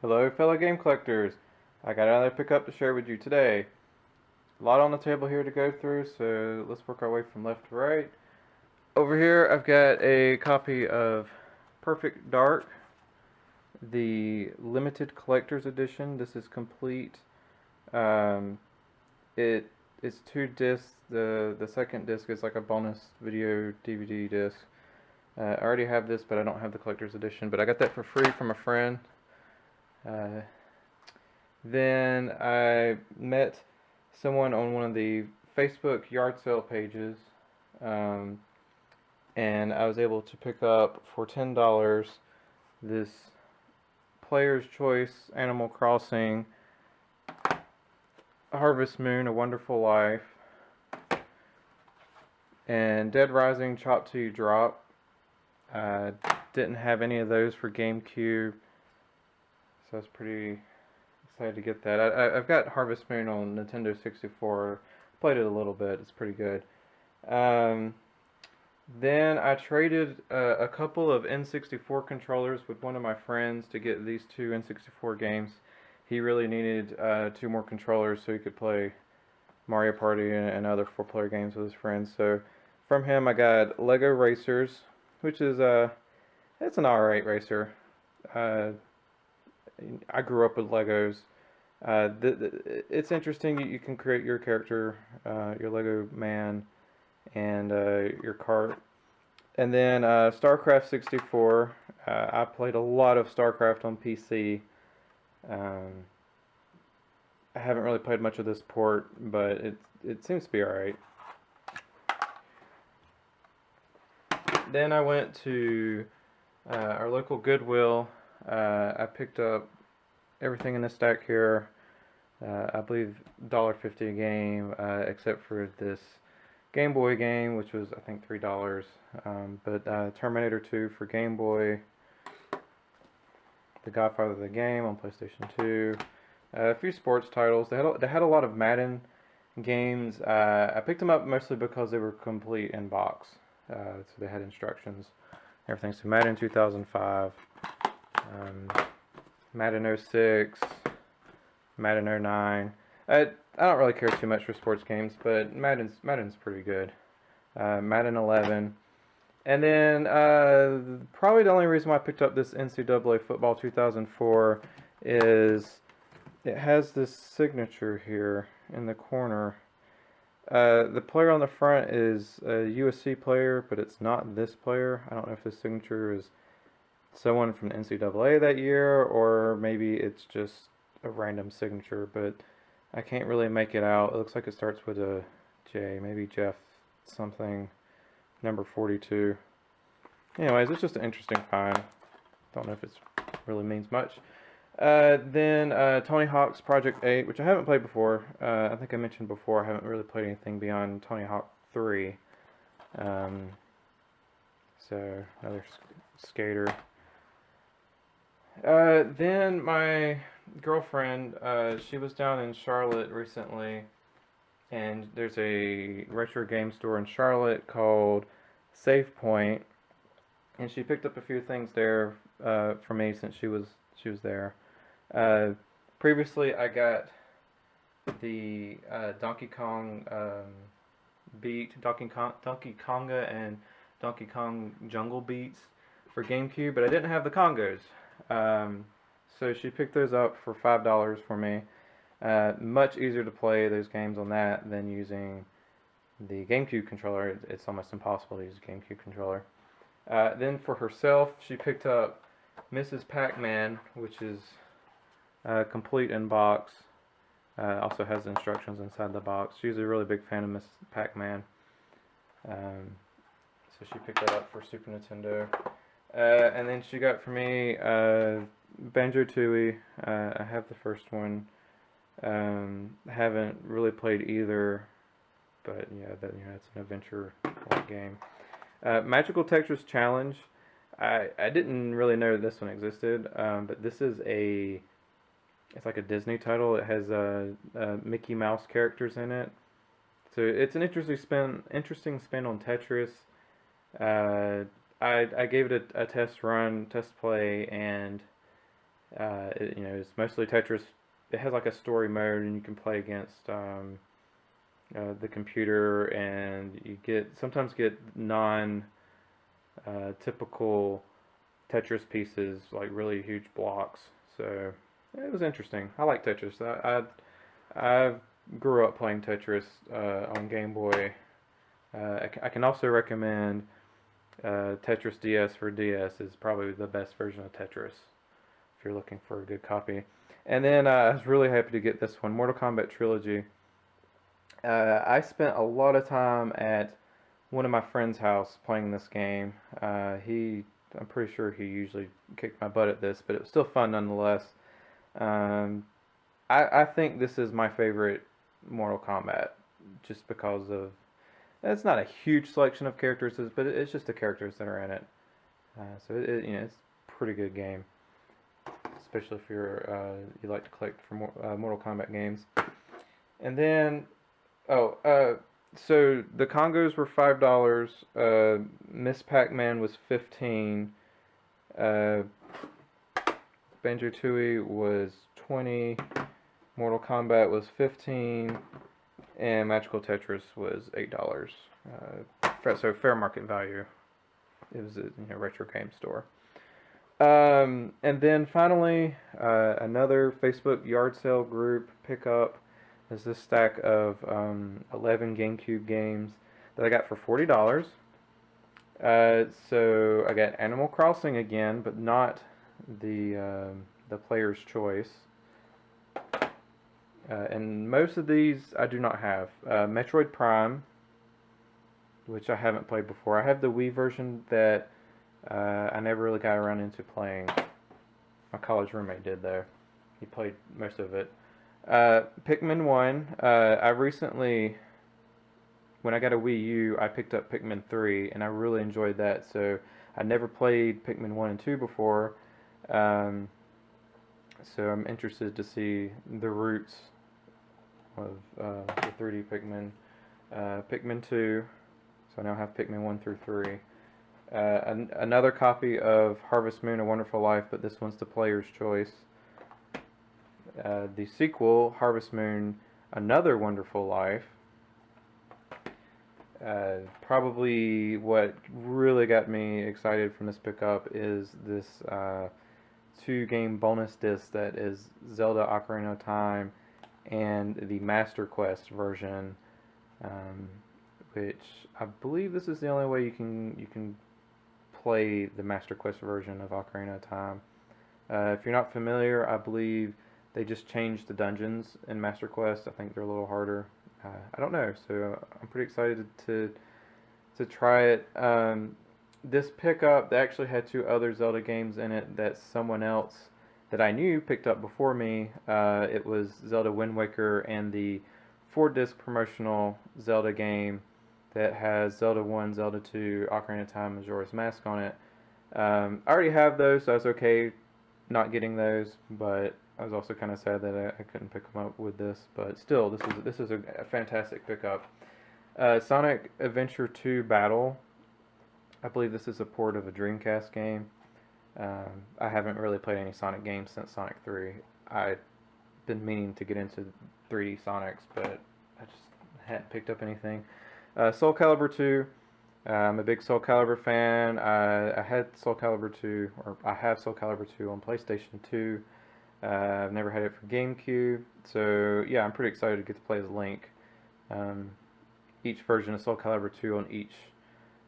Hello, fellow game collectors. I got another pickup to share with you today. A lot on the table here to go through, so let's work our way from left to right. Over here, I've got a copy of Perfect Dark, the limited collector's edition. This is complete. Um, it is 2 discs. The second disc is like a bonus video DVD disc. I already have this, but I don't have the collector's edition. But I got that for free from a friend. Uh, Then I met someone on one of the Facebook yard sale pages, um, and I was able to pick up for $10 this Player's Choice Animal Crossing Harvest Moon: A Wonderful Life and Dead Rising Chop to You Drop. I didn't have any of those for GameCube, so I was pretty excited to get that. I've got Harvest Moon on Nintendo 64. Played it a little bit. It's pretty good. Um, then I traded a couple of N64 controllers with one of my friends to get these two N64 games. He really needed 2 more controllers so he could play Mario Party and other 4-player games with his friends. So from him I got Lego Racers, which is it's an alright racer. I grew up with Legos. It's interesting. You can create your character, your Lego man, and your cart. And then StarCraft 64. I played a lot of StarCraft on PC. Um, I haven't really played much of this port, but it seems to be alright. Then I went to our local Goodwill. I picked up everything in the stack here. I believe $1.50 a game, except for this Game Boy game, which was I think $3. But Terminator 2 for Game Boy, The Godfather of the Game on PlayStation 2, a few sports titles. They had a lot of Madden games. I picked them up mostly because they were complete in box, so they had instructions, everything. So Madden 2005. Madden 06, Madden 09. I don't really care too much for sports games, but Madden's pretty good. Madden 11. And then probably the only reason why I picked up this NCAA Football 2004 is it has this signature here in the corner. The player on the front is a USC player, but it's not this player. I don't know if this signature is someone from the NCAA that year, or maybe it's just a random signature, but I can't really make it out. It looks like it starts with a J, maybe Jeff something, number 42. Anyways, it's just an interesting find. Don't know if it really means much. Then Tony Hawk's Project 8, which I haven't played before. I think I mentioned before I haven't really played anything beyond Tony Hawk 3. So another skater. Then my girlfriend, she was down in Charlotte recently, and there's a retro game store in Charlotte called Save Point, and she picked up a few things there for me since she was there. Previously, I got the Donkey Kong Donkey Konga and Donkey Kong Jungle Beats for GameCube, but I didn't have the Congos. So she picked those up for $5 for me. Much easier to play those games on that than using the GameCube controller. It's almost impossible to use a GameCube controller. Then for herself, she picked up Mrs. Pac-Man, which is complete in box. Also has instructions inside the box. She's a really big fan of Mrs. Pac-Man. So she picked that up for Super Nintendo. And then she got for me Banjo-Tooie. I have the first one. Haven't really played either, but yeah, it's an adventure game. Magical Tetris Challenge. I didn't really know this one existed, but this is it's like a Disney title. It has Mickey Mouse characters in it, so it's an interesting spin on Tetris. I gave it a test play, and It's mostly Tetris. It has like a story mode, and you can play against the computer, and you sometimes get non typical Tetris pieces, like really huge blocks. So it was interesting. I like Tetris. I grew up playing Tetris on Game Boy. I can also recommend Tetris DS for DS is probably the best version of Tetris if you're looking for a good copy. And then I was really happy to get this one, Mortal Kombat Trilogy. I spent a lot of time at one of my friend's house playing this game. I'm pretty sure he usually kicked my butt at this, but it was still fun nonetheless. Um, I think this is my favorite Mortal Kombat, just because of it's not a huge selection of characters, but it's just the characters that are in it. It's a pretty good game, especially if you like to collect for Mortal Kombat games. And then, so the Congos were $5. Miss Pac-Man was 15. Banjo-Tooie was 20. Mortal Kombat was 15. And Magical Tetris was $8. So fair market value. It was a retro game store. And then finally, another Facebook yard sale group pickup is this stack of 11 GameCube games that I got for $40. So I got Animal Crossing again, but not the player's choice. And most of these I do not have. Metroid Prime, which I haven't played before. I have the Wii version that I never really got around into playing. My college roommate did though. He played most of it. Pikmin 1. I recently, when I got a Wii U, I picked up Pikmin 3, and I really enjoyed that. So I never played Pikmin 1 and 2 before. So I'm interested to see the roots of the 3D Pikmin. Pikmin 2. So I now have Pikmin 1 through 3. Another copy of Harvest Moon: A Wonderful Life, but this one's the player's choice. The sequel, Harvest Moon: Another Wonderful Life. Probably what really got me excited from this pickup is this 2-game bonus disc that is Zelda Ocarina of Time and the Master Quest version, which I believe this is the only way you can play the Master Quest version of Ocarina of Time. If you're not familiar, I believe they just changed the dungeons in Master Quest. I think they're a little harder. I don't know, so I'm pretty excited to try it. This pickup, they actually had 2 other Zelda games in it that someone else that I knew picked up before me. It was Zelda Wind Waker and the 4-disc promotional Zelda game that has Zelda 1, Zelda 2, Ocarina of Time, Majora's Mask on it. I already have those, so I was okay not getting those, but I was also kind of sad that I couldn't pick them up with this. But still, this is a fantastic pickup. Sonic Adventure 2 Battle. I believe this is a port of a Dreamcast game. I haven't really played any Sonic games since Sonic 3. I've been meaning to get into 3D Sonics, but I just hadn't picked up anything. Soul Calibur 2. I'm a big Soul Calibur fan. I had Soul Calibur 2, or I have Soul Calibur 2 on PlayStation 2. I've never had it for GameCube, so yeah, I'm pretty excited to get to play as Link. Each version of Soul Calibur 2 on each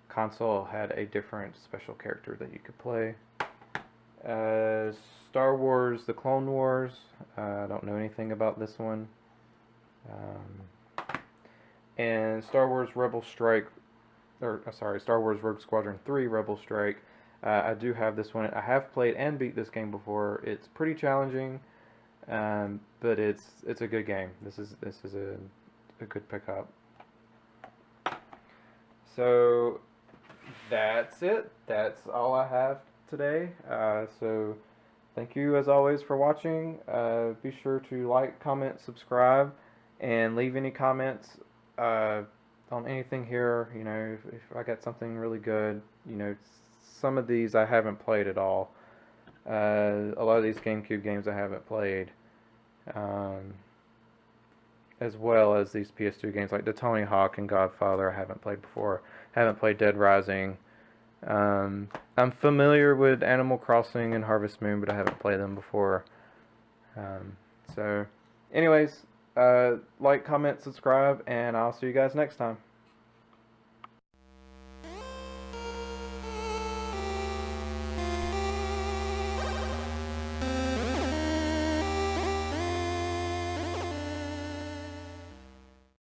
console had a different special character that you could play. Star Wars: The Clone Wars. I don't know anything about this one. And Star Wars Rebel Strike, Star Wars Rogue Squadron 3 Rebel Strike. I do have this one. I have played and beat this game before. It's pretty challenging, but it's a good game. This is a good pickup. So that's it. That's all I have today. So thank you as always for watching. Be sure to like, comment, subscribe, and leave any comments on anything here. You know, if I got something really good, you know, some of these I haven't played at all. A lot of these GameCube games I haven't played, as well as these PS2 games like the Tony Hawk and Godfather I haven't played before. Haven't played Dead Rising. I'm familiar with Animal Crossing and Harvest Moon, but I haven't played them before. So, anyways, like, comment, subscribe, and I'll see you guys next time.